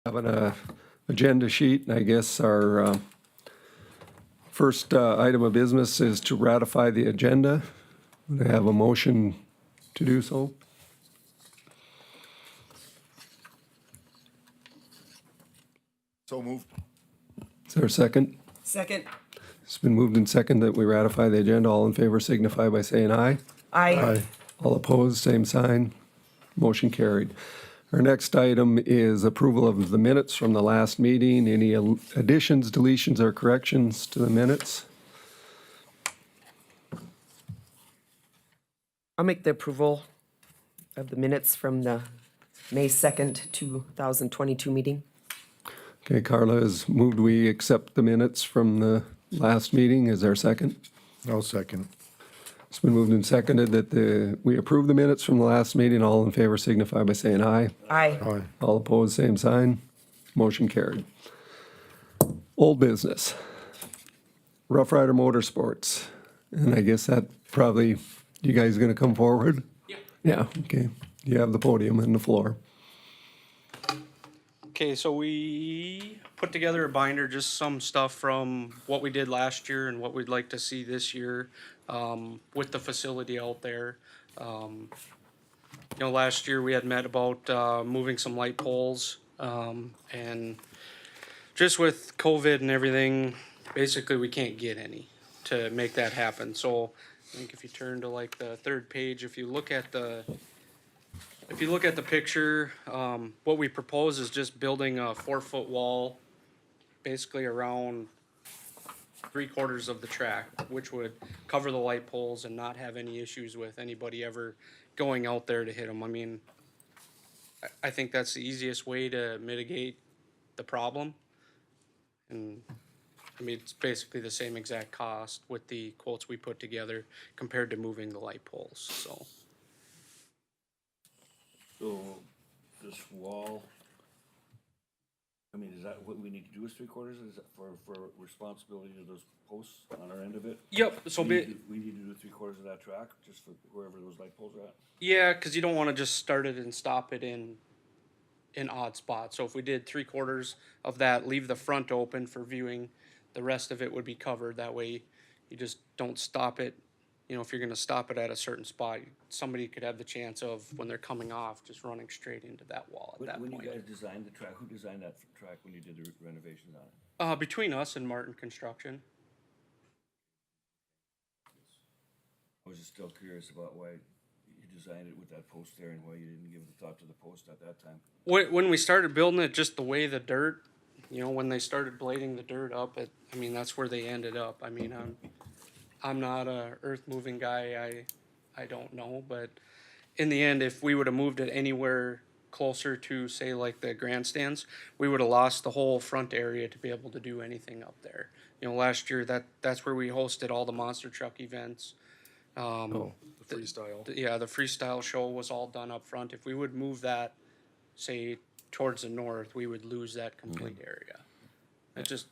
Having a agenda sheet, and I guess our first item of business is to ratify the agenda. Would I have a motion to do so? So moved. Is there a second? Second. It's been moved and second that we ratify the agenda. All in favor signify by saying aye. Aye. All opposed, same sign. Motion carried. Our next item is approval of the minutes from the last meeting. Any additions, deletions, or corrections to the minutes? I'll make the approval of the minutes from the May 2nd, 2022 meeting. Okay, Carla has moved we accept the minutes from the last meeting. Is there a second? I'll second. It's been moved and seconded that we approve the minutes from the last meeting. All in favor signify by saying aye. Aye. Aye. All opposed, same sign. Motion carried. Old business. Rough Rider Motorsports. And I guess that probably, you guys gonna come forward? Yeah. Yeah, okay. You have the podium and the floor. Okay, so we put together a binder, just some stuff from what we did last year and what we'd like to see this year with the facility out there. Last year we had met about moving some light poles and just with COVID and everything, basically we can't get any to make that happen. So I think if you turn to like the third page, if you look at the picture, what we propose is just building a 4-foot wall basically around 3/4 of the track, which would cover the light poles and not have any issues with anybody ever going out there to hit them. I mean, I think that's the easiest way to mitigate the problem. And I mean, it's basically the same exact cost with the quotes we put together compared to moving the light poles, so. So this wall, I mean, is that what we need to do is 3/4? Is that for responsibility of those posts on our end of it? Yep, so We need to do 3/4 of that track, just for wherever those light poles are at? yeah, because you don't want to just start it and stop it in odd spots. So if we did 3/4 of that, leave the front open for viewing, the rest of it would be covered. That way, you just don't stop it. If you're going to stop it at a certain spot, somebody could have the chance of, when they're coming off, just running straight into that wall at that When you point. guys designed the track, who designed that track when you did the renovations on it? Between us and Martin Construction. I was just still curious about why you designed it with that post there and why you didn't give the thought to the post at that time. When we started building it, just the way the dirt, when they started blading the dirt up, that's where they ended up. I mean, I'm not a earth moving guy. I don't know, but in the end, if we would have moved it anywhere closer to, say, like the grandstands, we would have lost the whole front area to be able to do anything up there. Last year that's where we hosted all the monster truck events. The freestyle. The freestyle show was all done up front. If we would move that, say, towards the north, we would lose that complete area. It's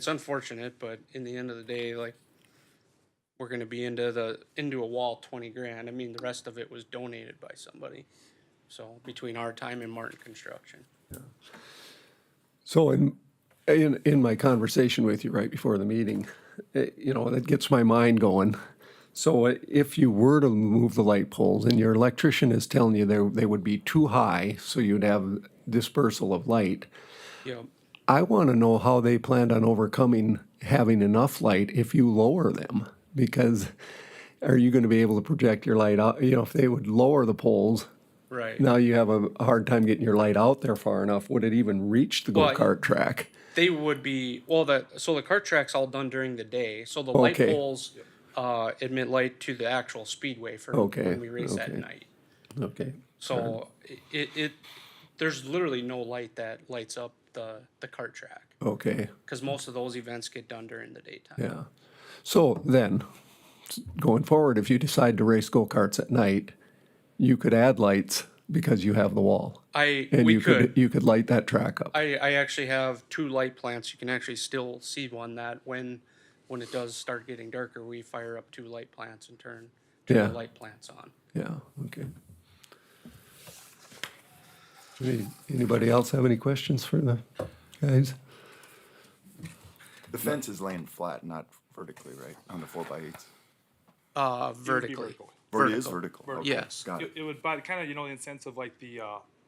unfortunate, but in the end of the day, like, we're gonna be into a wall 20 grand. I mean, the rest of it was donated by somebody. So between our time and Martin Construction. So in my conversation with you right before the meeting, that gets my mind going. So if you were to move the light poles and your electrician is telling you they would be too high, so you'd have dispersal of light, Yeah. I want to know how they planned on overcoming having enough light if you lower them. Because are you going to be able to project your light out? If they would lower the poles, Right. now you have a hard time getting your light out there far enough. Would it even reach the Well, go-kart track? They would be, so the cart track's all done during the day. So the light Okay. poles emit light to the actual speedway for Okay, when we race at okay. night. Okay. So there's literally no light that lights up the cart track Okay. because most of those events get done during the daytime. Yeah. So then, going forward, if you decide to race go-karts at night, you could add lights because you have the wall. And We you could light that track up. I actually have 2 light plants. You can actually still see one that when it does start getting darker, we fire up 2 light plants and turn Yeah. the light plants on. Yeah, okay. Anybody else have any questions for the guys? The fence is laying flat, not vertically, right, on the 4x8s? Vertically. vertical. Or it is vertical? Okay, Yes. got it. It would, but kind of, you know, in the sense of like the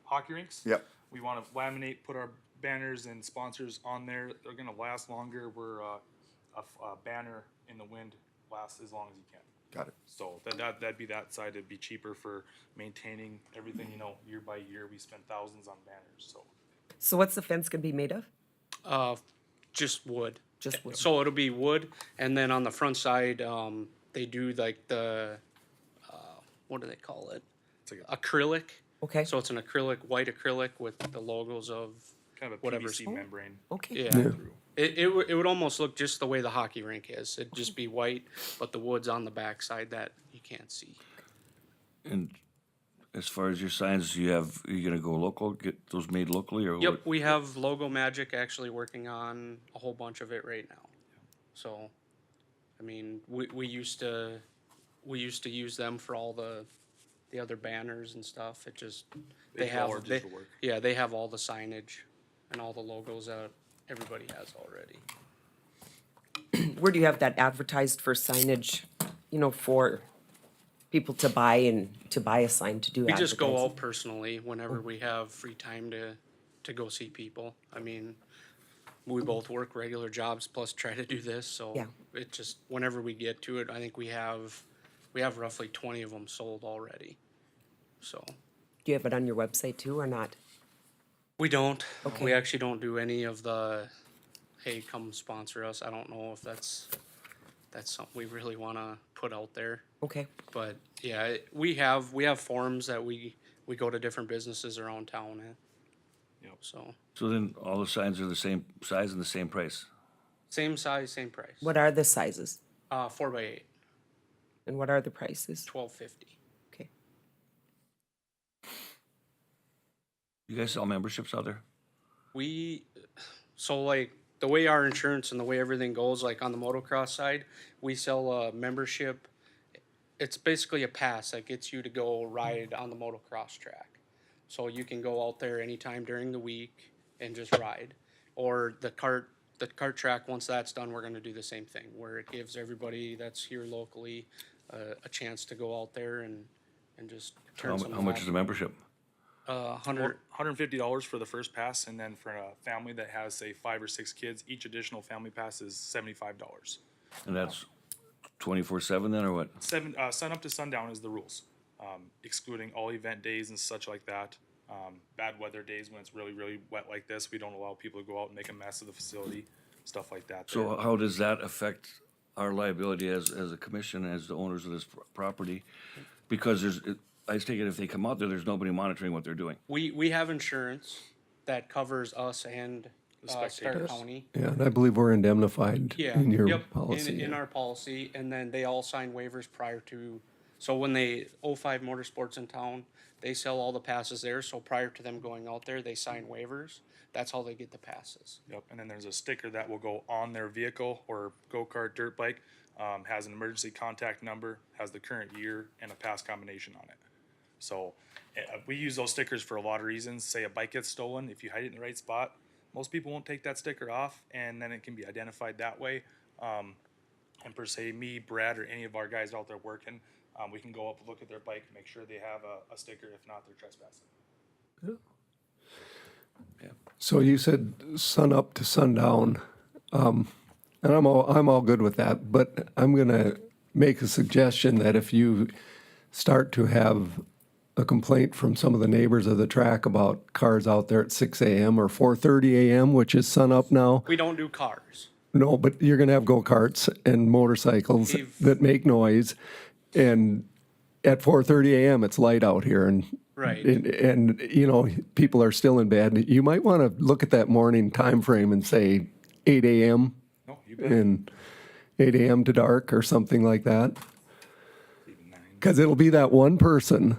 hockey rinks. Yep. We want to laminate, put our banners and sponsors on there. They're going to last longer. Where a banner in the wind lasts as long as you can. Got it. So that'd be that side. It'd be cheaper for maintaining everything. You know, year by year, we spend thousands on banners. So So what's the fence gonna be made of? Just wood. Just wood. So it'll be wood, and then on the front side, they do like the, what do they call it? it's like Acrylic. Okay, So it's an acrylic, white acrylic with the logos of, kind of a Whatever. PVC membrane. okay. yeah. It would almost look just the way the hockey rink is. It'd just be white, but the wood's on the backside that you can't see. And as far as your signs, you gonna go local, get those made locally, or Yep, what? we have Logo Magic actually working on a whole bunch of it right now. So, I mean, we used to use them for all the other banners and stuff. It just, they do all our have, they, digital work. yeah, they have all the signage and all the logos that everybody has already. Where do you have that advertised for signage, you know, for people to buy and to buy a sign to do We just go advertising? out personally whenever we have free time to go see people. I mean, we both work regular jobs plus try to do this, so Yeah. it just, whenever we get to it, I think we have roughly 20 of them sold already. So, Do you have it on your website too or not? we don't, Okay. we actually don't do any of the, hey, come sponsor us. I don't know if that's something we really wanna put out there. Okay, But yeah, we have forums that we go to different businesses around town in. Yep. So, So then all the signs are the same size and the same price? same size, same price. what are the sizes 4x8, and what are the prices? $12.50. Okay, You guys sell memberships out there? So like the way our insurance and the way everything goes, like on the motocross side, we sell a membership. It's basically a pass that gets you to go ride on the motocross track. So you can go out there anytime during the week and just ride. Or the kart track, once that's done, we're gonna do the same thing, where it gives everybody that's here locally a chance to go out there and just turn How some. how much is the membership? 100. $150 for the first pass, and then for a family that has say 5 or 6 kids, each additional family pass is $75. And that's 24/7 then, or what? Sun up to sundown is the rules, excluding all event days and such like that. Bad weather days when it's really, really wet like this, we don't allow people to go out and make a mess of the facility, stuff like that. So how does that affect our liability as a commission, as the owners of this property? Because I take it if they come out there, there's nobody monitoring what they're doing. We have insurance that covers us and Stark spectators. County. Yeah, and I believe we're indemnified Yeah, in your yep, policy. in our policy, and then they all sign waivers prior to, so when 05 Motorsports in town, they sell all the passes there, so prior to them going out there, they sign waivers. That's how they get the passes. Yep, and then there's a sticker that will go on their vehicle or go-kart, dirt bike, has an emergency contact number, has the current year, and a pass combination on it. So we use those stickers for a lot of reasons. Say a bike gets stolen, if you hide it in the right spot, most people won't take that sticker off, and then it can be identified that way. And per se, me, Brad, or any of our guys out there working, we can go up, look at their bike, make sure they have a sticker. If not, they're trespassing. So you said sun up to sundown, and I'm all good with that, but I'm gonna make a suggestion that if you start to have a complaint from some of the neighbors of the track about cars out there at 6 a.m. or 4:30 a.m., which is sun up now. We don't do cars. No, but you're gonna have go-karts and motorcycles We've- that make noise, and at 4:30 a.m. it's light out here, and Right. and you know people are still in bed. You might want to look at that morning time frame and say 8 a.m. No, you bet. and 8 a.m. to dark or something like that, Even 9. because it'll be that one person.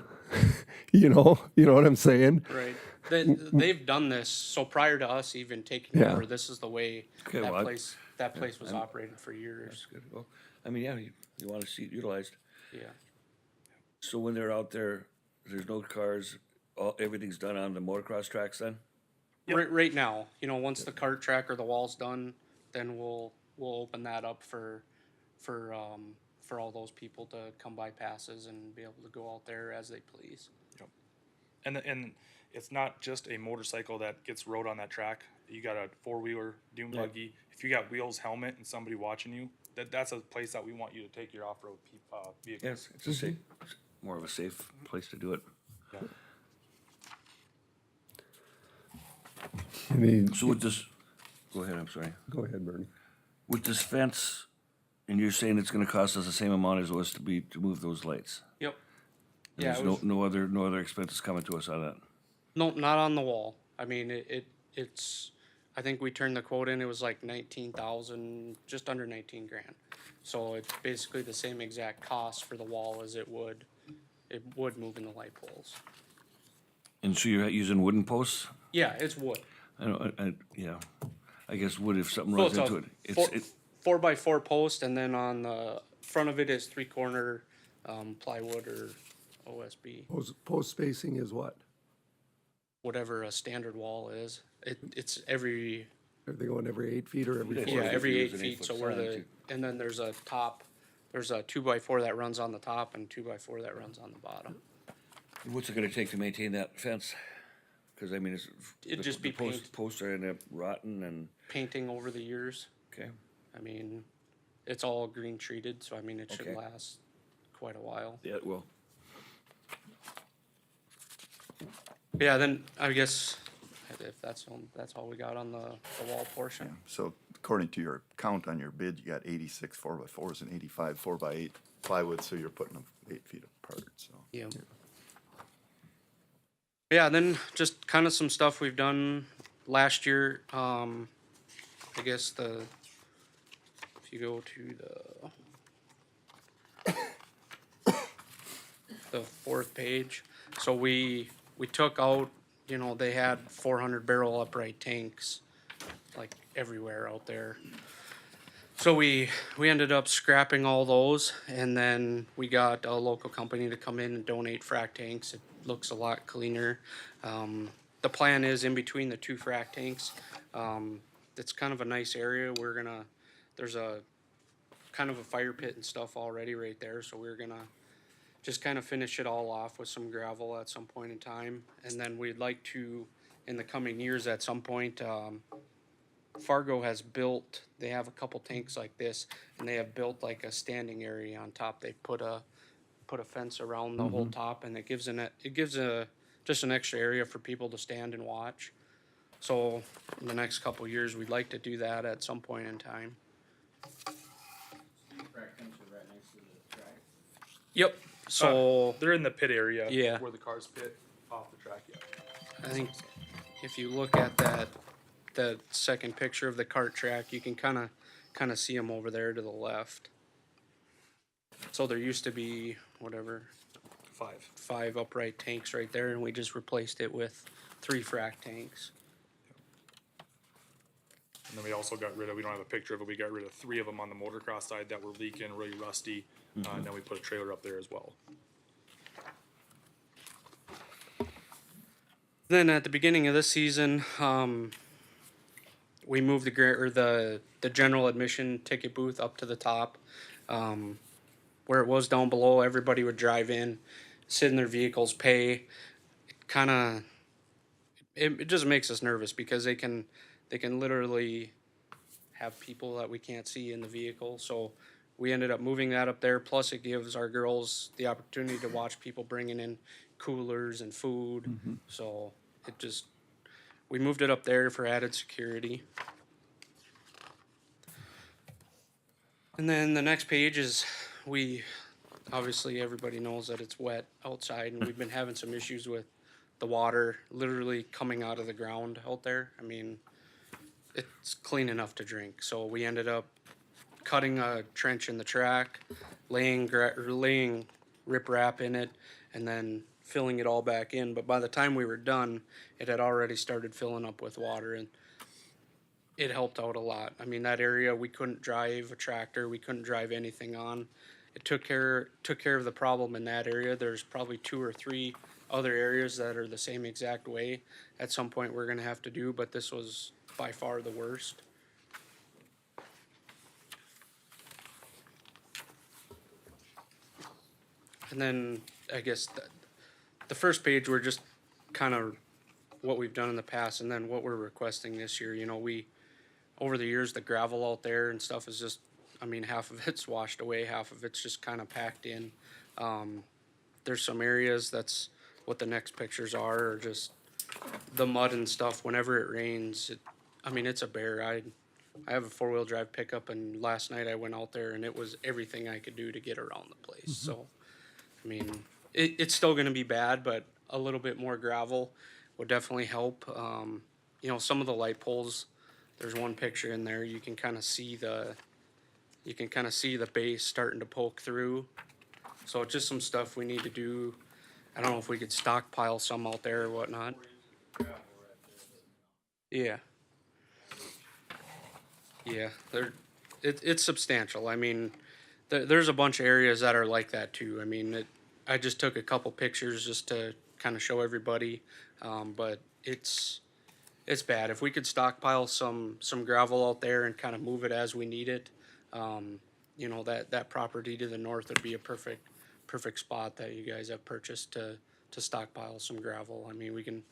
you know what I'm saying? Right. They've done this, so prior to us even taking Yeah. over, this is the way Okay, that well, place was operated for years. Good. Well, I mean, yeah, you want to see it utilized. Yeah. So when they're out there, there's no cars, everything's done on the motocross tracks then? Right now, once the cart track or the wall's done, then we'll open that up for all those people to come by passes and be able to go out there as they please. And it's not just a motorcycle that gets rode on that track. You got a 4-wheeler, dune buggy. If you got wheels, helmet, and somebody watching you, that's a place that we want you to take your off-road vehicles. Yes, it's a safe, more of a safe place to do it. Yeah. I mean, So with this, go ahead, I'm sorry. go ahead, Bernie. With this fence, and you're saying it's gonna cost us the same amount as it was to move those lights? Yep. And Yeah, there's it was- no other expenses coming to us on that? Nope, not on the wall. I mean, it's, I think we turned the quote in, it was like 19,000, just under 19 grand. So it's basically the same exact cost for the wall as it would moving the light poles. And so you're using wooden posts? Yeah, it's wood. I don't, yeah, I guess wood if something So runs it's into a it. four, It's, 4x4 post, and then on the front of it is 3-corner plywood or OSB, Post spacing is what? whatever a standard wall is. It's every, Are they going every 8 feet or every Yeah, 4 yeah, feet? every use 8 an feet. 8-foot So where sign, the, too. and then there's a 2x4 that runs on the top and 2x4 that runs on the bottom. what's it gonna take to maintain that fence? Cause I mean, it's. It'd the- just be the post- paint. Posts are end up rotten and, Painting over the years, okay, I mean, it's all green treated, so I mean, it should Okay. last quite a while. yeah, it will. Yeah, then I guess if that's all we got on the wall portion. So according to your count on your bid, you got 86 4x4s and 85 4x8 plywood, so you're putting them 8 feet apart, so. Yeah. Yeah, then just kind of some stuff we've done last year. I guess if you go to the fourth page, so we took out, they had 400 barrel upright tanks like everywhere out there. So we ended up scrapping all those, and then we got a local company to come in and donate frac tanks. It looks a lot cleaner. The plan is in between the 2 frac tanks. It's kind of a nice area. There's a kind of a fire pit and stuff already right there, so we're gonna just kind of finish it all off with some gravel at some point in time. And then we'd like to, in the coming years at some point, Fargo has built, they have a couple tanks like this, and they have built like a standing area on top. They put a fence around the whole top, and it gives just an extra area for people to stand and watch. So in the next couple years, we'd like to do that at some point in time. Yep, so They're in the pit area. Yeah. Where the cars pit off the track, yeah. I think if you look at that second picture of the cart track, you can kind of see them over there to the left. So there used to be, 5 upright tanks right there, and we just replaced it with 3 frac tanks. And then we also got rid of, we don't have a picture of it, we got rid of 3 of them on the motocross side that were leaking, really rusty. And then we put a trailer up there as well. Then at the beginning of this season, we moved the general admission ticket booth up to the top. Where it was down below, everybody would drive in, sit in their vehicles, pay. It just makes us nervous because they can literally have people that we can't see in the vehicle. So we ended up moving that up there. Plus, it gives our girls the opportunity to watch people bringing in coolers and food. So we moved it up there for added security. And then the next page is obviously everybody knows that it's wet outside, and we've been having some issues with the water literally coming out of the ground out there. I mean, it's clean enough to drink. So we ended up cutting a trench in the track, laying riprap in it, and then filling it all back in. But by the time we were done, it had already started filling up with water, and it helped out a lot. I mean, that area, we couldn't drive a tractor, we couldn't drive anything on. It took care of the problem in that area. There's probably 2 or 3 other areas that are the same exact way at some point we're gonna have to do, but this was by far the worst. And then I guess the first page, we're just kind of what we've done in the past and then what we're requesting this year. You know, over the years, the gravel out there and stuff is just, I mean, half of it's washed away, half of it's just kind of packed in. There's some areas, that's what the next pictures are just the mud and stuff. Whenever it rains, I mean, it's a bear. I have a 4-wheel drive pickup, and last night I went out there and it was everything I could do to get around the place. So, I mean, it's still going to be bad, but a little bit more gravel would definitely help. You know, some of the light poles, there's one picture in there, you can kind of see the base starting to poke through. So it's just some stuff we need to do. I don't know if we could stockpile some out there or whatnot. Yeah. Yeah, it's substantial. I mean, there's a bunch of areas that are like that too. I mean, I just took a couple pictures just to kind of show everybody, but it's bad. If we could stockpile some gravel out there and kind of move it as we need it, you know, that property to the north would be a perfect spot that you guys have purchased to stockpile some gravel. I mean, we can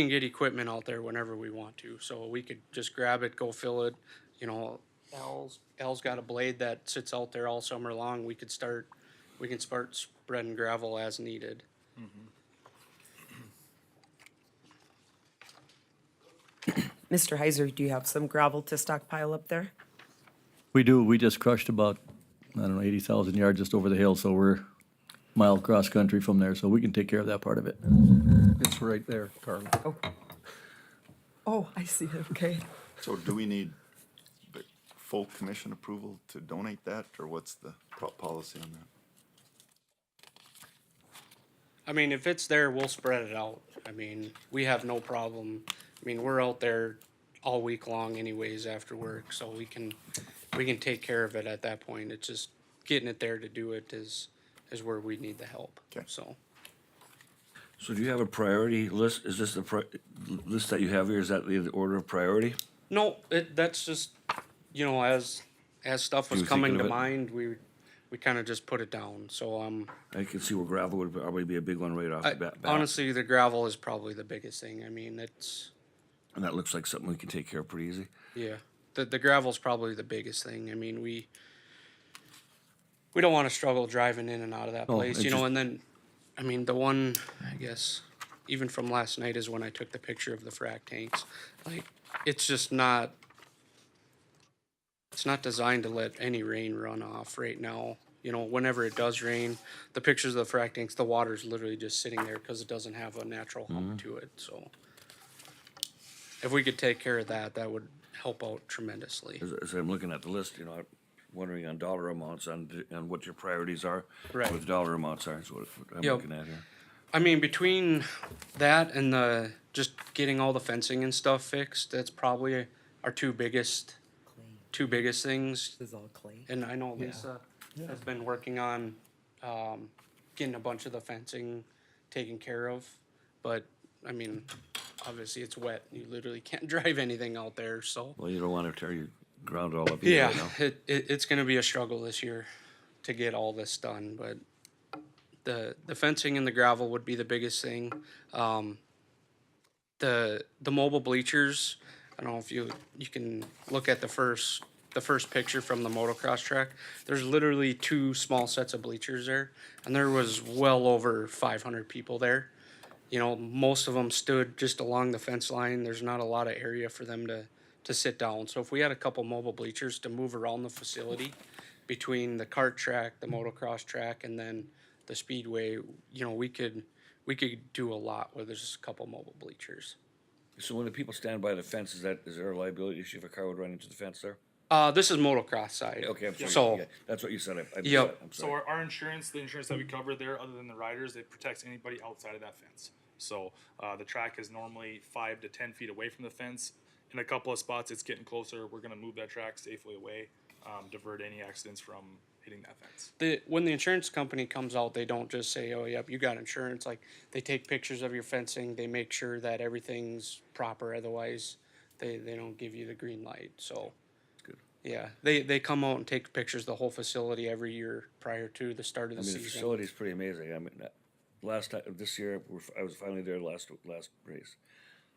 get equipment out there whenever we want to, so we could just grab it, go fill it. You know, Al's got a blade that sits out there all summer long. We can start spreading gravel as needed. Mr. Heiser, do you have some gravel to stockpile up there? We do. We just crushed about, I don't know, 80,000 yards just over the hill, so we're a mile cross country from there, so we can take care of that part of it. It's right there, Carla. Oh, I see it, okay. So do we need the full commission approval to donate that, or what's the policy on that? I mean, if it's there, we'll spread it out. I mean, we have no problem. I mean, we're out there all week long anyways after work, so we can take care of it at that point. It's just getting it there to do it is where we need the help. Okay. So, So do you have a priority list? Is this the list that you have here? Is that the order of priority? no, that's just, you know, as stuff was You were coming thinking to of it? mind, we kind of just put it down. So, I can see where gravel would probably be a big one right off the bat. honestly, the gravel is probably the biggest thing. I mean, And that looks like something we can take care of pretty easy. yeah, the gravel's probably the biggest thing. I mean, we don't want to struggle driving in and out of that No, place, it's you know. just- And then, I mean, the one, I guess, even from last night is when I took the picture of the frac tanks. Like, it's just not. It's not designed to let any rain run off right now. You know, whenever it does rain, the pictures of the frac tanks, the water's literally just sitting there because it doesn't have a natural hump to it. So, if we could take care of that, that would help out tremendously. As I'm looking at the list, you know, I'm wondering on dollar amounts and what your priorities are. Right. What the dollar amounts are is what I'm Yep. looking at here. I mean, between that and just getting all the fencing and stuff fixed, that's probably our two biggest things. This is all clay. And I know Lisa has been working on getting a bunch of the fencing taken care of. But I mean, obviously it's wet. You literally can't drive anything out there. So Well, you don't want to tear your ground all up. either, yeah, you know? it's going to be a struggle this year to get all this done. But the fencing and the gravel would be the biggest thing. The mobile bleachers. I don't know if you can look at the first picture from the motocross track. There's literally 2 small sets of bleachers there, and there was well over 500 people there. You know, most of them stood just along the fence line. There's not a lot of area for them to sit down. So if we had a couple mobile bleachers to move around the facility between the kart track, the motocross track, and then the speedway, you know, we could do a lot with just a couple mobile bleachers. So when the people stand by the fence, is there a liability issue if a car would run into the fence there? This is motocross side. Okay, I'm sorry. So, Yeah, that's what you said. I missed Yep. that. I'm So sorry. our insurance, the insurance that we cover there, other than the riders, it protects anybody outside of that fence. So the track is normally 5 to 10 feet away from the fence. In a couple of spots, it's getting closer. We're going to move that track safely away. divert any accidents from hitting that fence. When the insurance company comes out, they don't just say, oh, yep, you got insurance. Like, they take pictures of your fencing, they make sure that everything's proper, otherwise they don't give you the green light, so. Good. Yeah, they come out and take pictures of the whole facility every year prior to the start of I the mean, the season. facility's pretty amazing. I mean, last time, this year, I was finally there last race.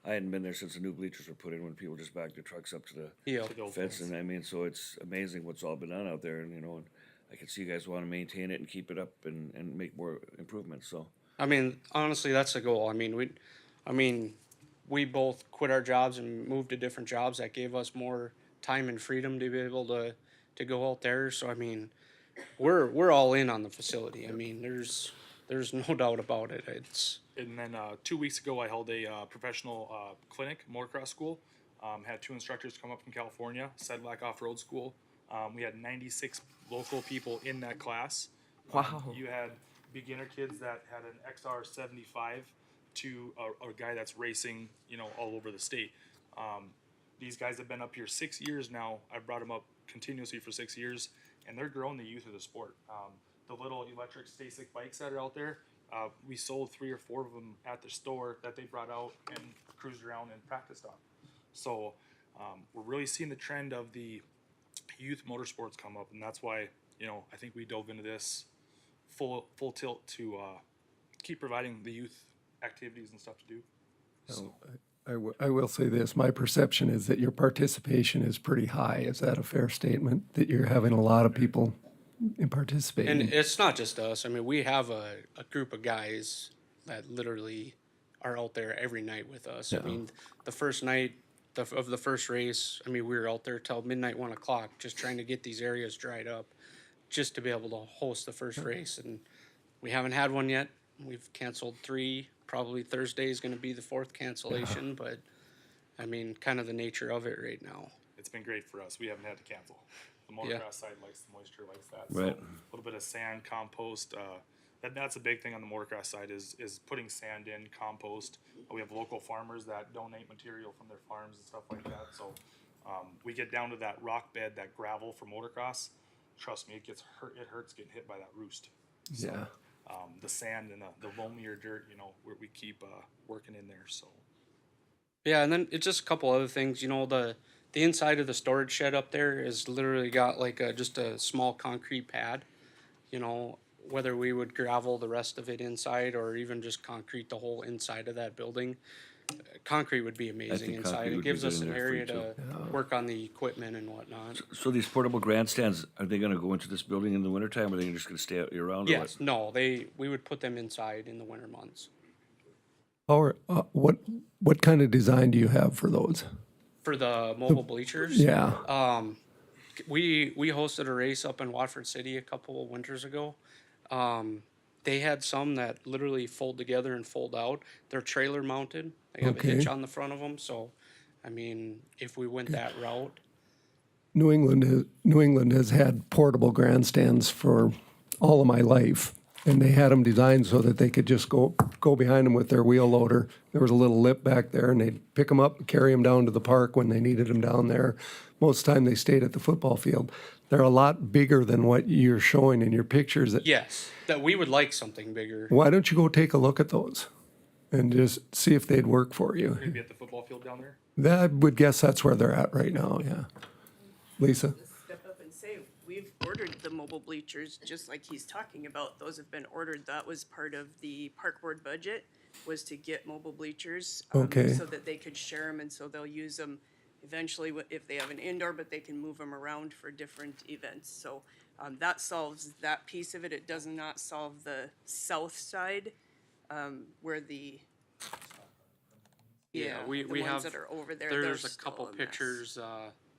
I hadn't been there since the new bleachers were put in, when people just backed their trucks up to the Yeah, The old fence, fence. and I mean, so it's amazing what's all been done out there, and, you know, and I can see you guys wanna maintain it and keep it up and make more improvements, so. I mean, honestly, that's the goal. I mean, we both quit our jobs and moved to different jobs that gave us more time and freedom to be able to go out there. So I mean, we're all in on the facility. I mean, there's no doubt about it. It's And then 2 weeks ago, I held a professional clinic, motocross school. Had 2 instructors come up from California, Sedlak Off-Road School. We had 96 local people in that class. Wow. You had beginner kids that had an XR75 to a guy that's racing, you know, all over the state. These guys have been up here 6 years now. I've brought them up continuously for 6 years, and they're growing the youth of the sport. The little electric Stasic bikes that are out there, we sold 3 or 4 of them at the store that they brought out and cruised around and practiced on. So we're really seeing the trend of the youth motorsports come up, and that's why, you know, I think we dove into this full tilt to keep providing the youth activities and stuff to do. So, I will say this, my perception is that your participation is pretty high. Is that a fair statement? That you're having a lot of people in participating? and it's not just us. I mean, we have a group of guys that literally are out there every night with us. I mean, the first night of the first race, I mean, we were out there till midnight, 1 o'clock, just trying to get these areas dried up, just to be able to host the first race. And we haven't had one yet. We've canceled 3. Probably Thursday is going to be the 4th cancellation, but I mean, kind of the nature of it right now. it's been great for us. We haven't had to cancel. The Yeah. motocross side likes the moisture, likes that. Right. So a little bit of sand, compost. That's a big thing on the motocross side is putting sand in, compost. We have local farmers that donate material from their farms and stuff like that. So we get down to that rock bed, that gravel for motocross. Trust me, it gets hurt. It hurts getting hit by that roost. Yeah. The sand and the loamier dirt, you know, where we keep working in there. So Yeah, and then it's just a couple other things. You know, the inside of the storage shed up there is literally got like just a small concrete pad. You know, whether we would gravel the rest of it inside or even just concrete the whole inside of that building, concrete would be amazing think inside. concrete It would be gives good us in an there for you area to work on the equipment and whatnot. So these portable grandstands, are they gonna go into this building in the wintertime, or are they just gonna stay out year round? or what? Yes, no, we would put them inside in the winter months. Or, what kind of design do you have for those? For the mobile bleachers, Yeah. we hosted a race up in Watford City a couple of winters ago. They had some that literally fold together and fold out. They're trailer mounted. They have a hitch Okay. on the front of them. So, I mean, if we went that route, New England has had portable grandstands for all of my life. And they had them designed so that they could just go behind them with their wheel loader. There was a little lip back there, and they'd pick them up and carry them down to the park when they needed them down there. Most of the time, they stayed at the football field. They're a lot bigger than what you're showing in your pictures. yes, that we would like something bigger. Why don't you go take a look at those and just see if they'd work for you? maybe at the football field down there. I would guess that's where they're at right now, yeah. Lisa? Step up and say, we've ordered the mobile bleachers, just like he's talking about. Those have been ordered. That was part of the park board budget, was to get mobile bleachers. Okay. So that they could share them, and so they'll use them eventually if they have an indoor, but they can move them around for different events. So that solves that piece of it. It does not solve the south side, where the, we the ones have. that are over there. There's they're a couple still mess. pictures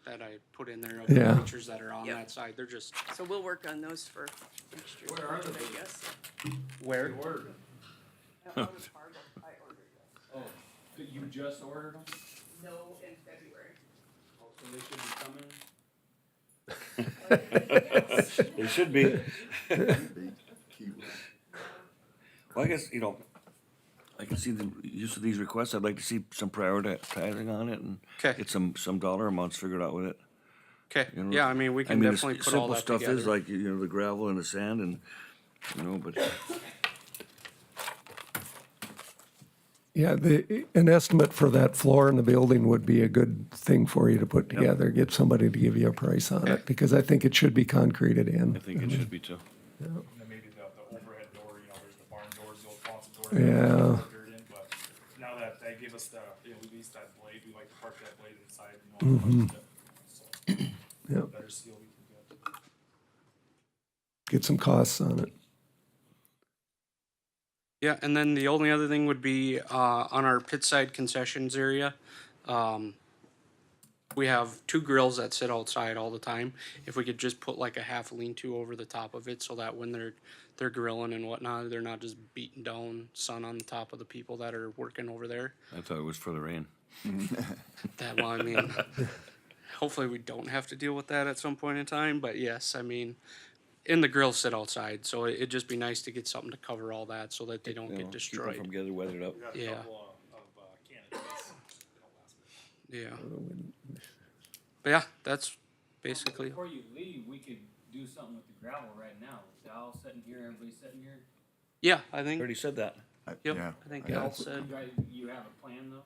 that I put in there of Yeah. the bleachers that are on Yep. that side. They're just So we'll work on those for next year, budget, I guess. where. Out of Fargo, I ordered them. Oh, you just ordered them? No, in February. So they should be coming. They should be. Keyword. Well, I guess, you know, I can see the use of these requests. I'd like to see some prioritizing on it and 'Kay. get some dollar amounts figured out with it. Okay, You know, yeah, I mean, we can the definitely put all simple that stuff is together. like, the gravel and the sand and, but Yeah, an estimate for that floor in the building would be a good thing for you to put together. Get somebody to give you a price on it, because I think it should be concreted in. I think it should be too. And then maybe the overhead door, there's the barn doors, the old Quonset doors. Yeah. put dirt in, but now that they give us we lease that blade, we like to park that blade inside, So, Yeah, better seal we can get. get some costs on it. Yeah, and then the only other thing would be, on our pit side concessions area. We have 2 grills that sit outside all the time. If we could just put like a half lean-to over the top of it so that when they're grilling and whatnot, they're not just beating down sun on the top of the people that are working over there. I thought it was for the rain. That, well, I mean, hopefully we don't have to deal with that at some point in time, but yes, I mean, and the grills sit outside, so it'd just be nice to get something to cover all that so that they don't get Keep them destroyed. from getting weathered up. We got a Yeah. couple of candidates. They don't last very Yeah. But yeah, that's basically, Before you leave, we could do something with the gravel right now. Al sitting here, everybody sitting here. yeah, I think, Already said that. yep, Yeah. I think Yeah. Al You said, guys, you have a plan though?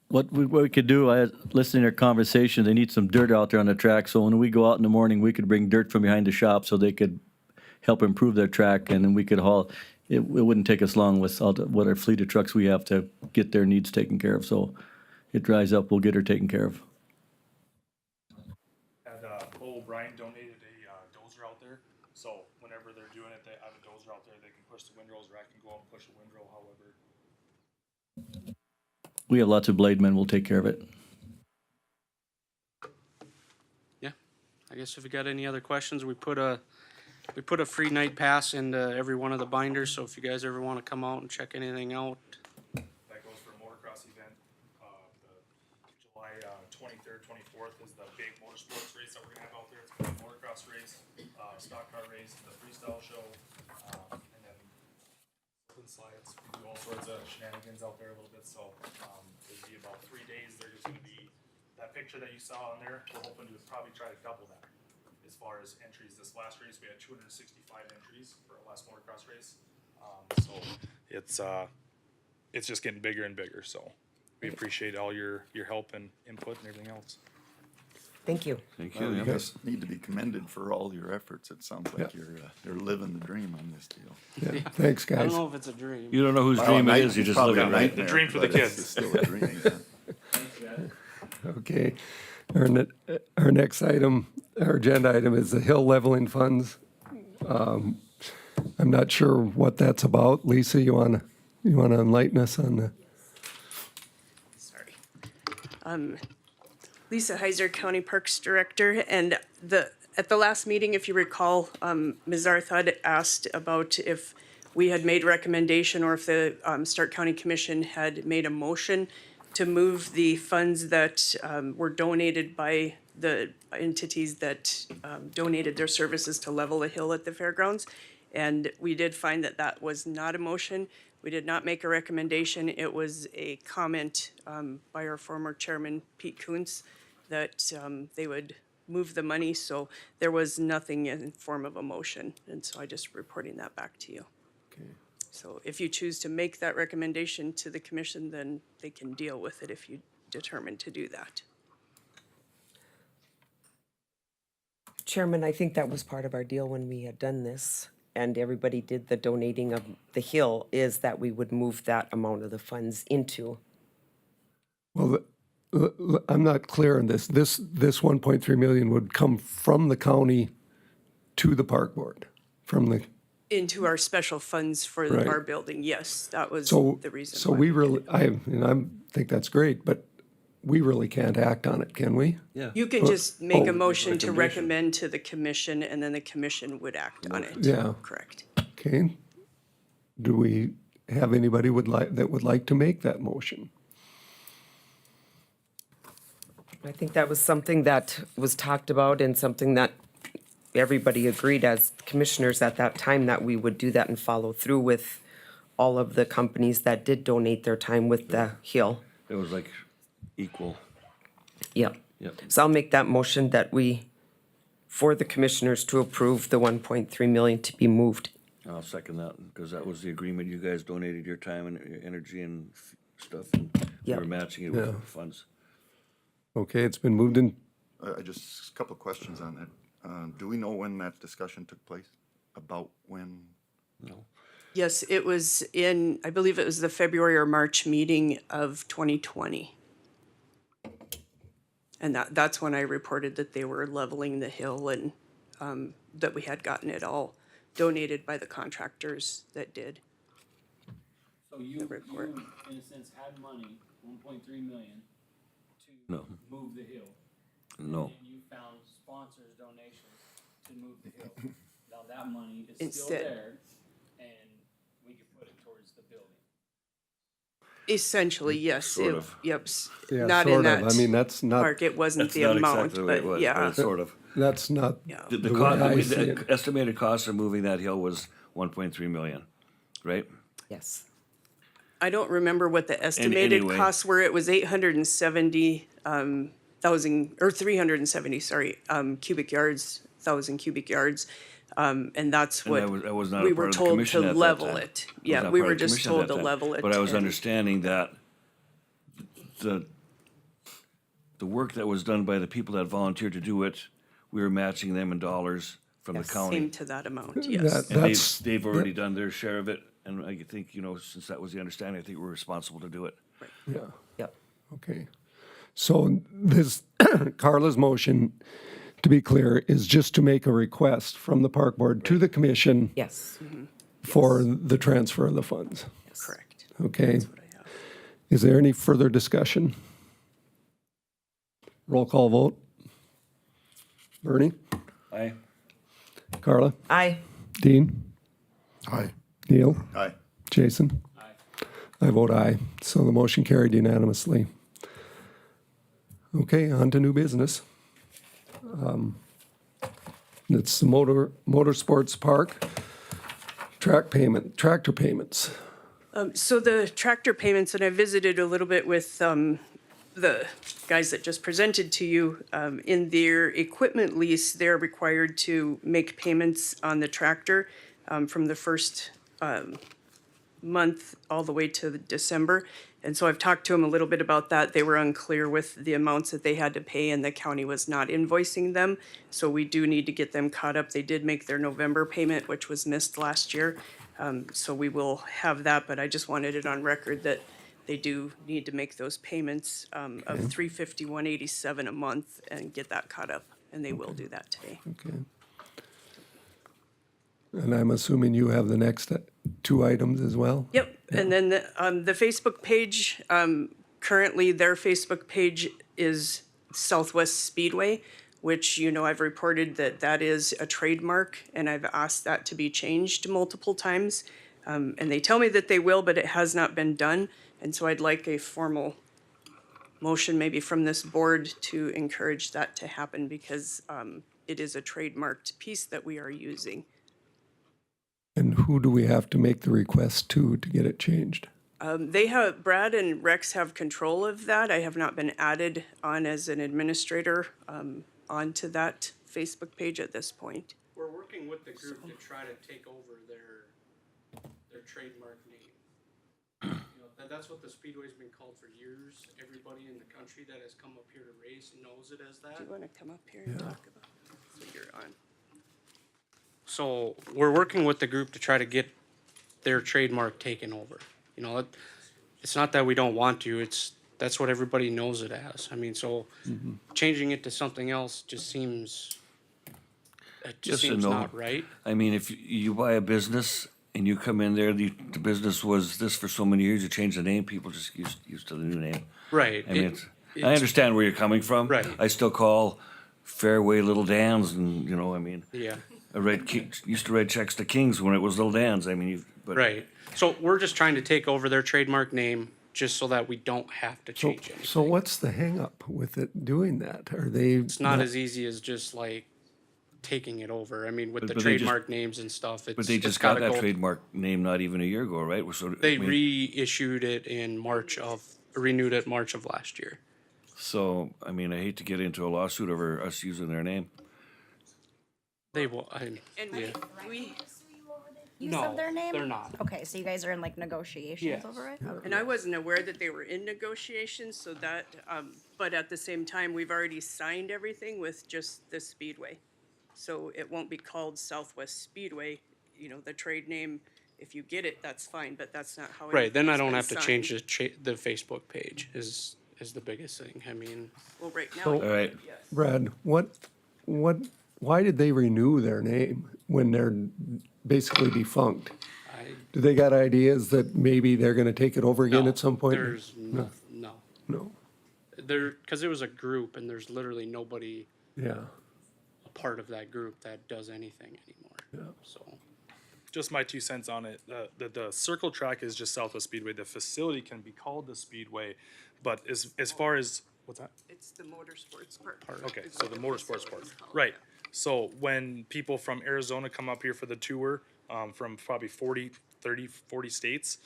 What we could do, listening to their conversation, they need some dirt out there on the track, so when we go out in the morning, we could bring dirt from behind the shop so they could help improve their track, and then we could haul, it wouldn't take us long with all what our fleet of trucks we have to get their needs taken care of, so it dries up, we'll get her taken care of. Had Bo Bryant donated a dozer out there, so whenever they're doing it, they have a dozer out there, they can push the windrows, or I can go out and push a windrow, however. We have lots of blade men, we'll take care of it. yeah. I guess if you got any other questions, we put a free night pass into every one of the binders, so if you guys ever wanna come out and check anything out, That goes for a motocross event. The July 23rd, 24th is the big motorsports race that we're gonna have out there. It's gonna be a motocross race, stock car race, the freestyle show, and then slip and slides. We do all sorts of shenanigans out there a little bit, so it'll be about 3 days. There's gonna be that picture that you saw on there. We're hoping to probably try to double that as far as entries. This last race, we had 265 entries for our last motocross race. So it's just getting bigger and bigger, so we appreciate all your help and input and everything else. Thank you. Thank Well, you. you guys need to be commended for all your efforts. It sounds like you're living the dream on this deal. Yeah, thanks, I don't guys. know if it's a dream. You don't know whose Well, dream it night- is, you just probably live a it, right? nightmare, dream for the but it's kids. Still a dream, yeah. Thanks, guys. Okay. Our next item, our agenda item is the hill leveling funds. I'm not sure what that's about. Lisa, you wanna enlighten us on the? Sorry. Lisa Heiser, County Parks Director, and at the last meeting, if you recall, Ms. Arthud asked about if we had made recommendation or if the Stark County Commission had made a motion to move the funds that were donated by the entities that donated their services to level a hill at the fairgrounds. And we did find that that was not a motion. We did not make a recommendation. It was a comment by our former chairman, Pete Kuntz, that they would move the money. So there was nothing in form of a motion. And so I just reporting that back to you. So if you choose to make that recommendation to the commission, then they can deal with it if you determine to do that. Chairman, I think that was part of our deal when we had done this, and everybody did the donating of the hill, is that we would move that amount of the funds into. Well, I'm not clear on this. This 1.3 million would come from the county to the park board, from the, Into our special funds for Right. our building, yes, that was so, the reason. so why we did really, it. I think that's great, but we really can't act on it, can we? Yeah. You can just make oh, a motion to recommendation. recommend to the commission, and then the commission would act on it. Yeah. Correct. Okay. Do we have anybody that would like to make that motion? I think that was something that was talked about and something that everybody agreed as commissioners at that time that we would do that and follow through with all of the companies that did donate their time with the hill. It was like equal, Yep. Yep. So I'll make that motion that for the commissioners to approve the 1.3 million to be moved. I'll second that, because that was the agreement. You guys donated your time and your energy and stuff, and we Yep. were matching it Yeah. with funds. Okay, it's been moved in, Just a couple of questions on that. Do we know when that discussion took place? About when? Yes, it was in, I believe it was the February or March meeting of 2020. And that's when I reported that they were leveling the hill and that we had gotten it all donated by the contractors that did. So you, report. in a sense, had money, 1.3 million, to No. move the hill. No. And you found sponsors' donations to move the hill. Now that money is still Instead- there, and we could put it towards the building. Essentially, yes. Sort it- of. Yep, yeah, not in sort that of. I mean, that's not, park. It wasn't That's the not amount, exactly the way it but was, yeah. it's sort of. that's not, Yeah. The way cost, I the see it. estimated cost of moving that hill was 1.3 million, right? Yes. I don't remember what the estimated anyway. costs were. It was 870 thousand, or 370, sorry, cubic yards, 1,000 cubic yards. And that's And what I was not we a were part of the told commission to at that level time. it. I was Yeah, not we part were of the just commission at told that to time. level it. But I was and- understanding that the work that was done by the people that volunteered to do it, we were matching them in dollars from the Came county. to that amount, yes. that, And that's, they've already done their share of it, and I think, since that was the understanding, I think we're responsible to do it. yeah, Yep. okay. So this, Carla's motion, to be clear, is just to make a request from the park board to the commission Yes. for the transfer of the funds. Correct. Okay, What I have. is there any further discussion? Roll call vote. Bernie? Aye. Carla? Aye. Dean? Aye. Neil? Aye. Jason? I vote aye, so the motion carried unanimously. Okay, on to new business. It's the Motorsports Park tractor payments. So the tractor payments, and I visited a little bit with the guys that just presented to you, in their equipment lease, they're required to make payments on the tractor from the first month all the way to December. And so I've talked to them a little bit about that. They were unclear with the amounts that they had to pay, and the county was not invoicing them. So we do need to get them caught up. They did make their November payment, which was missed last year. So we will have that, but I just wanted it on record that they do need to make those payments of $351.87 a month and get that caught up, and they will do that today. Okay. And I'm assuming you have the next two items as well? Yep, and then the Facebook page, currently their Facebook page is Southwest Speedway, which, I've reported that that is a trademark, and I've asked that to be changed multiple times. And they tell me that they will, but it has not been done, and so I'd like a formal motion maybe from this board to encourage that to happen, because it is a trademarked piece that we are using. And who do we have to make the request to get it changed? Brad and Rex have control of that. I have not been added on as an administrator onto that Facebook page at this point. We're working with the group to try to take over their trademark name. That's what the Speedway's been called for years. Everybody in the country that has come up here to race knows it as that. Do you want to come up here and talk about it? So you're on. So we're working with the group to try to get their trademark taken over. It's not that we don't want to, that's what everybody knows it as. I mean, so changing it to something else just seems, Just a seems note. not right. I mean, if you buy a business and you come in there, the business was this for so many years, you change the name, people just used to the new name. Right. I mean, I understand where you're coming from. Right. I still call Fairway Little Dan's, and Yeah, used to write checks to Kings when it was Little Dan's. I mean, but right. So we're just trying to take over their trademark name just so that we don't have to So, change anything. so what's the hangup with it doing that? Are they? It's not as easy as just like taking it over. I mean, with the but they just- trademark names and stuff, But they it's just got gotta that go. trademark name not even a year ago, right? They reissued it in renewed it March of last year. So, I mean, I hate to get into a lawsuit over us using their name. They will, And yeah. we, Use No, of their name? they're not. Okay, so you guys are in like negotiations Yes. over it? and I wasn't aware that they were in negotiations, so that, but at the same time, we've already signed everything with just the Speedway. So it won't be called Southwest Speedway, you know, the trade name, if you get it, that's fine, but that's not how. Right, then I anything's don't been have to change signed. the Facebook page is the biggest thing. I mean, Well, right now, So- All right, yes. Brad, why did they renew their name when they're basically defunct? Do they got ideas that maybe they're gonna take it over again no, at some point? There's no. No, Because it was a group and there's literally nobody yeah, a part of that group that does anything anymore. So, Just my 2 cents on it. The circle track is just Southwest Speedway. The facility can be called the Speedway, but as far as what's that? It's the motorsports part. Okay, is so what the motorsports facility's part, called. right? So when people from Arizona come up here for the tour, from probably 40 states,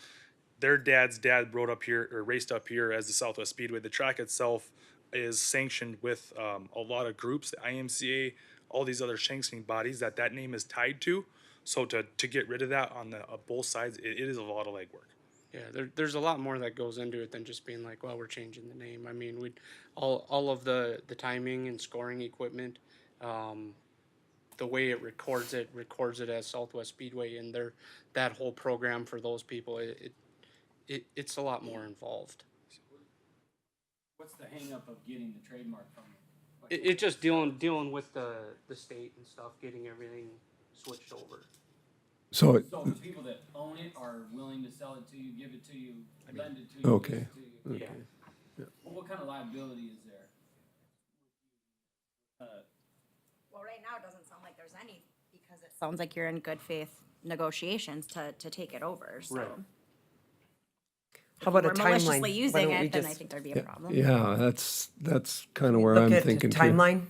their dad's dad rode up here or raced up here as the Southwest Speedway. The track itself is sanctioned with a lot of groups, the IMCA, all these other sanctioning bodies that name is tied to. So to get rid of that on both sides, it is a lot of legwork. yeah, there's a lot more that goes into it than just being like, well, we're changing the name. I mean, all of the timing and scoring equipment, the way it records it as Southwest Speedway, and that whole program for those people, it's a lot more involved. What's the hangup of getting the trademark from them? It just dealing with the state and stuff, getting everything switched over. so, So the people that own it are willing to sell it to you, give it to you, lend it to you, Okay. give it to you? Yeah. Well, what kind of liability is there? Well, right now, it doesn't sound like there's any, because it sounds like you're in good faith negotiations to take it over, so. Right. How about a If we're timeline? maliciously Why using don't we it, then I just think there'd be a problem. yeah, that's kind of where Look I'm at thinking too. timeline?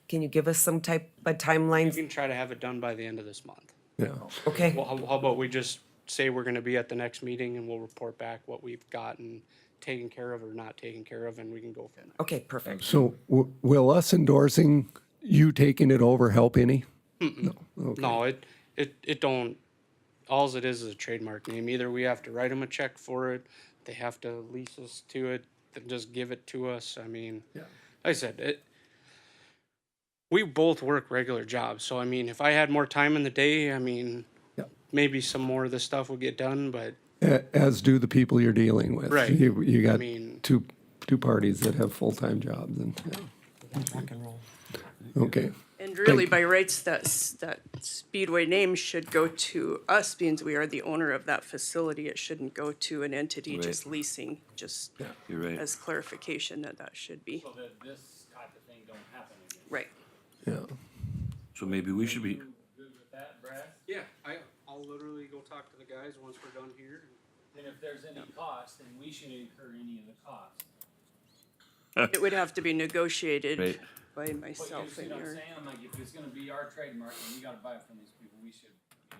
Can you give us some type of We timelines? can try to have it done by the end of this month. Yeah, Okay, Well, how about we just say we're gonna be at the next meeting and we'll report back what we've gotten taken care of or not taken care of, and we can go from there. okay, perfect. so will us endorsing you taking it over help any? No, it don't, alls it is a trademark name. Either we have to write them a check for it, they have to lease us to it, then just give it to us. I mean, like I said, we both work regular jobs, so I mean, if I had more time in the day, I mean, Yeah. maybe some more of this stuff would get done, but As do the people you're dealing with. Right. You got mean- two parties that have full-time jobs and, Rock and roll. yeah. Okay, And really, by rights, that Speedway name should go to us, being we are the owner of that facility. It shouldn't go to an entity just leasing, just you're right. as clarification that should be. So that this type of thing don't happen again. Right. yeah. So maybe we should be, You good with that, Brad? yeah, I'll literally go talk to the guys once we're done here. Then if there's any cost, then we should incur any of the costs. It would have to be negotiated Right. by But you myself see and what I'm your. saying? Like, if it's gonna be our trademark and we gotta buy it from these people, we should be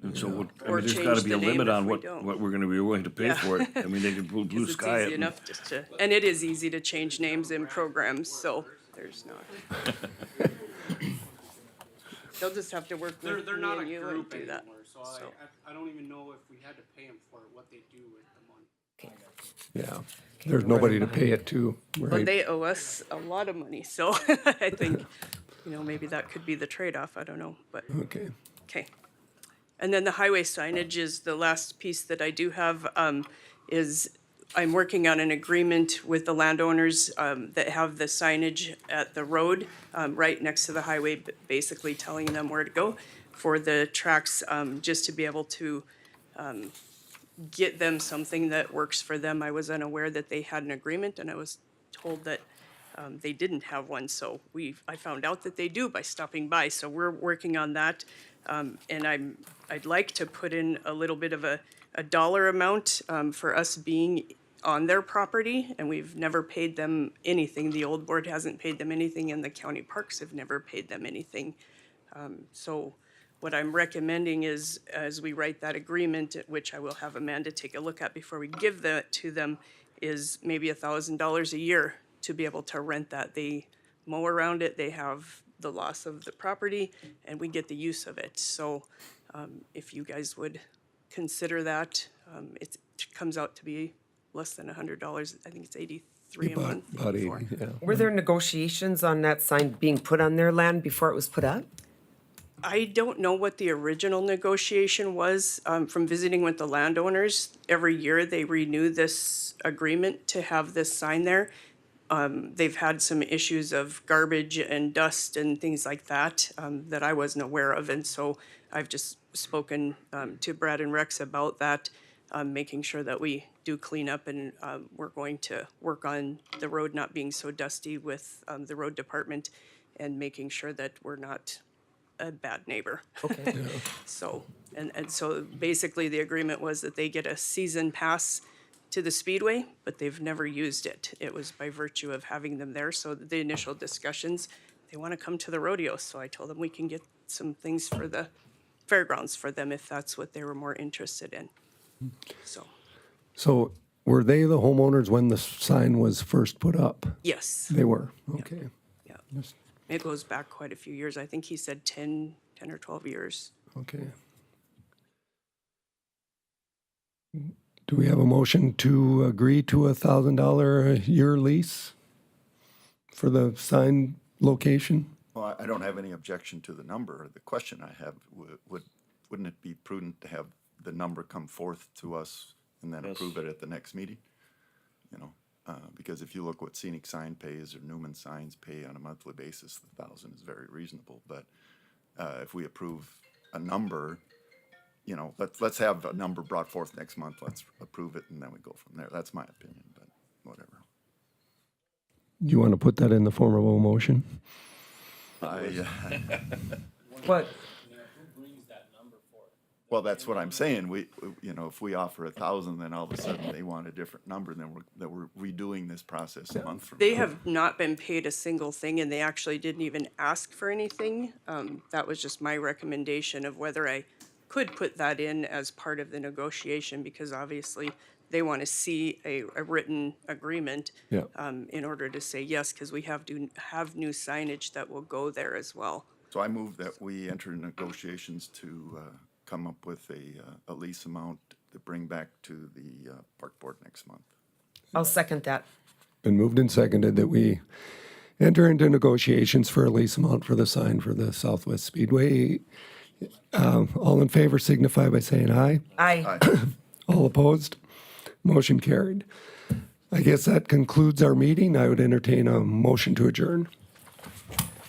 incurring. and so, I Or mean, there's change gotta be the a name limit if on we what don't. we're gonna be willing to pay Yeah. for it. I mean, they could blue 'Cause it's sky easy it. enough just to, and it is easy to change names in programs, so there's not. They'll just have to work with They're me not a and you and group do that. anymore, so I don't even know if we had to pay them for it, what they do with the money. Yeah, there's nobody to pay it to, But right? they owe us a lot of money, so I think, maybe that could be the trade-off, I don't know, but, Okay, okay. And then the highway signage is the last piece that I do have, is I'm working on an agreement with the landowners, that have the signage at the road, right next to the highway, basically telling them where to go for the tracks, just to be able to, get them something that works for them. I was unaware that they had an agreement, and I was told that they didn't have one, so I found out that they do by stopping by, so we're working on that. And I'd like to put in a little bit of a dollar amount for us being on their property, and we've never paid them anything. The old board hasn't paid them anything, and the county parks have never paid them anything. So what I'm recommending is, as we write that agreement, which I will have Amanda take a look at before we give that to them, is maybe $1,000 a year to be able to rent that. They mow around it, they have the loss of the property, and we get the use of it. So if you guys would consider that, it comes out to be less than $100. I think it's 83 a month. About 80, 84. yeah. Were there negotiations on that sign being put on their land before it was put up? I don't know what the original negotiation was. From visiting with the landowners, every year they renew this agreement to have this sign there. They've had some issues of garbage and dust and things like that that I wasn't aware of. And so I've just spoken to Brad and Rex about that, making sure that we do clean up, and we're going to work on the road not being so dusty with the road department, and making sure that we're not a bad neighbor. Okay. So, and so basically the agreement was that they get a season pass to the Speedway, but they've never used it. It was by virtue of having them there. So the initial discussions, they want to come to the rodeo. So I told them we can get some things for the fairgrounds for them if that's what they were more interested in. So, So were they the homeowners when the sign was first put up? yes, They were, okay. yeah. It goes back quite a few years. I think he said 10 or 12 years. Okay. Do we have a motion to agree to $1,000 a year lease for the sign location? Well, I don't have any objection to the number. The question I have, wouldn't it be prudent to have the number come forth to us and then approve it at the next meeting? You know, because if you look what Scenic Sign pays or Newman Signs pay on a monthly basis, the 1,000 is very reasonable. But if we approve a number, you know, let's have a number brought forth next month. Let's approve it, and then we go from there. That's my opinion, but whatever. You want to put that in the form of a motion? What? Well, that's what I'm saying. You know, if we offer 1,000, then all of a sudden they want a different number, then we're redoing this process a month from now. They have not been paid a single thing, and they actually didn't even ask for anything. That was just my recommendation of whether I could put that in as part of the negotiation, because obviously they want to see a written agreement Yeah. in order to say yes, because we have to have new signage that will go there as well. So I move that we enter negotiations to come up with a lease amount to bring back to the park board next month. I'll second that. Been moved and seconded that we enter into negotiations for a lease amount for the sign for the Southwest Speedway. All in favor signify by saying aye. Aye. All opposed? Motion carried. I guess that concludes our meeting. I would entertain a motion to adjourn.